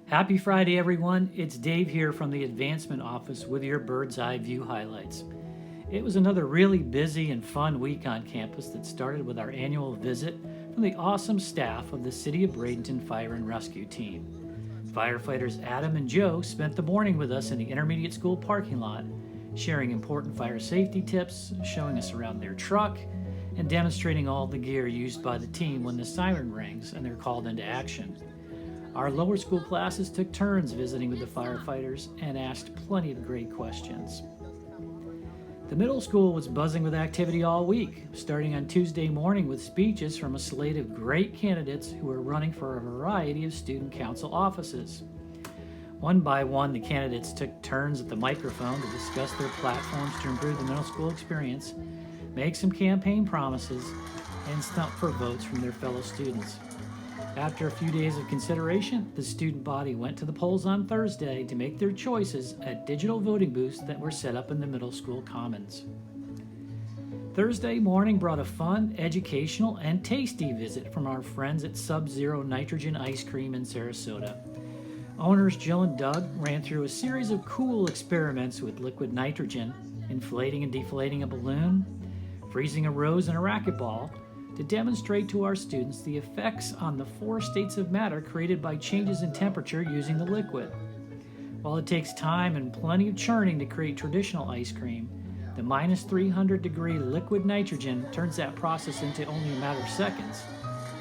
Happy Friday, everyone. It's Dave here from the Advancement Office with your Bird's Eye View highlights. It was another really busy and fun week on campus that started with our annual visit from the awesome staff of the City of Bradenton Fire and Rescue Team. Firefighters Adam and Joe spent the morning with us in the intermediate school parking lot, sharing important fire safety tips, showing us around their truck, and demonstrating all the gear used by the team when the siren rings and they're called into action. Our lower school classes took turns visiting with the firefighters and asked plenty of great questions. The middle school was buzzing with activity all week, starting on Tuesday morning with speeches from a slate of great candidates who are running for a variety of student council offices. One by one, the candidates took turns at the microphone to discuss their platforms to improve the middle school experience, make some campaign promises, and stump for votes from their fellow students. After a few days of consideration, the student body went to the polls on Thursday to make their choices at digital voting booths that were set up in the middle school commons. Thursday morning brought a fun, educational, and tasty visit from our friends at SubZero Nitrogen Ice Cream in Sarasota. Owners Jill and Doug ran through a series of cool experiments with liquid nitrogen, inflating and deflating a balloon, freezing a rose in a racquetball, to demonstrate to our students the effects on the 4 states of matter created by changes in temperature using the liquid. While it takes time and plenty of churning to create traditional ice cream, the minus 300 degree liquid nitrogen turns that process into only a matter of seconds.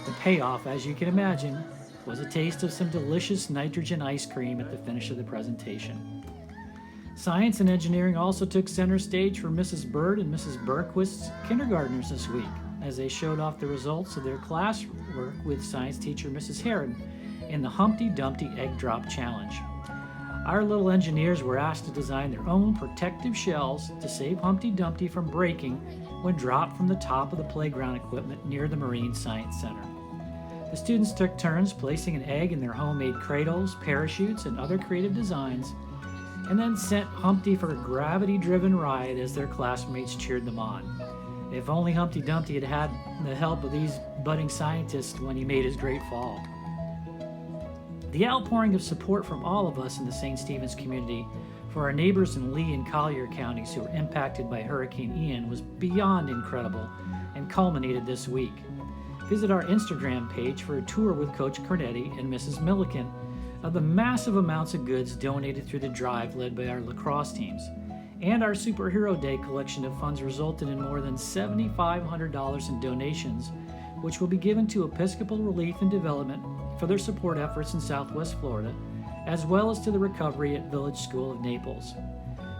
The payoff, as you can imagine, was a taste of some delicious nitrogen ice cream at the finish of the presentation. Science and engineering also took center stage for Mrs. Bird and Mrs. Berquist's kindergartners this week, as they showed off the results of their classwork with science teacher Mrs. Heron in the Humpty Dumpty Egg Drop Challenge. Our little engineers were asked to design their own protective shells to save Humpty Dumpty from breaking when dropped from the top of the playground equipment near the Marine Science Center. The students took turns placing an egg in their homemade cradles, parachutes, and other creative designs, and then sent Humpty for a gravity-driven ride as their classmates cheered them on. If only Humpty Dumpty had had the help of these budding scientists when he made his great fall. The outpouring of support from all of us in the St. Stephen's community for our neighbors in Lee and Collier counties who were impacted by Hurricane Ian was beyond incredible and culminated this week. Visit our Instagram page for a tour with Coach Cornetti and Mrs. Milliken of the massive amounts of goods donated through the drive led by our lacrosse teams. And our Superhero Day collection of funds resulted in more than $7,500 in donations, which will be given to Episcopal Relief and Development for their support efforts in Southwest Florida, as well as to the recovery at Village School of Naples.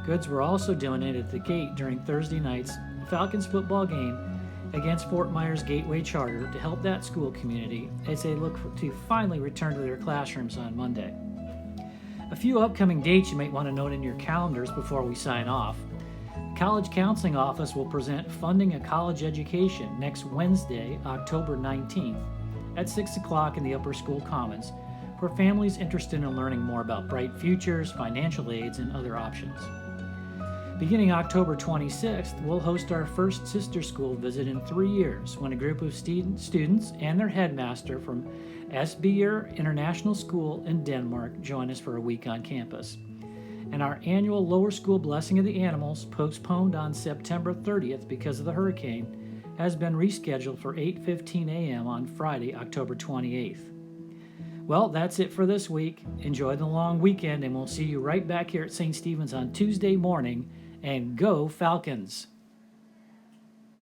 Goods were also donated at the gate during Thursday night's Falcons football game against Fort Myers Gateway Charter to help that school community as they look to finally return to their classrooms on Monday. A few upcoming dates you might want to note in your calendars before we sign off. The College Counseling Office will present Funding a College Education next Wednesday, October 19th at 6 o'clock in the Upper School Commons for families interested in learning more about bright futures, financial aids, and other options. Beginning October 26th, we'll host our first sister school visit in 3 years when a group of students and their headmaster from SubZero International School in Denmark join us for a week on campus. And our annual lower school blessing of the animals, postponed on September 30th because of the hurricane, has been rescheduled for 8:15 a.m. on Friday, October 28th. Well, that's it for this week. Enjoy the long weekend, and we'll see you right back here at St. Stephen's on Tuesday morning. And go Falcons!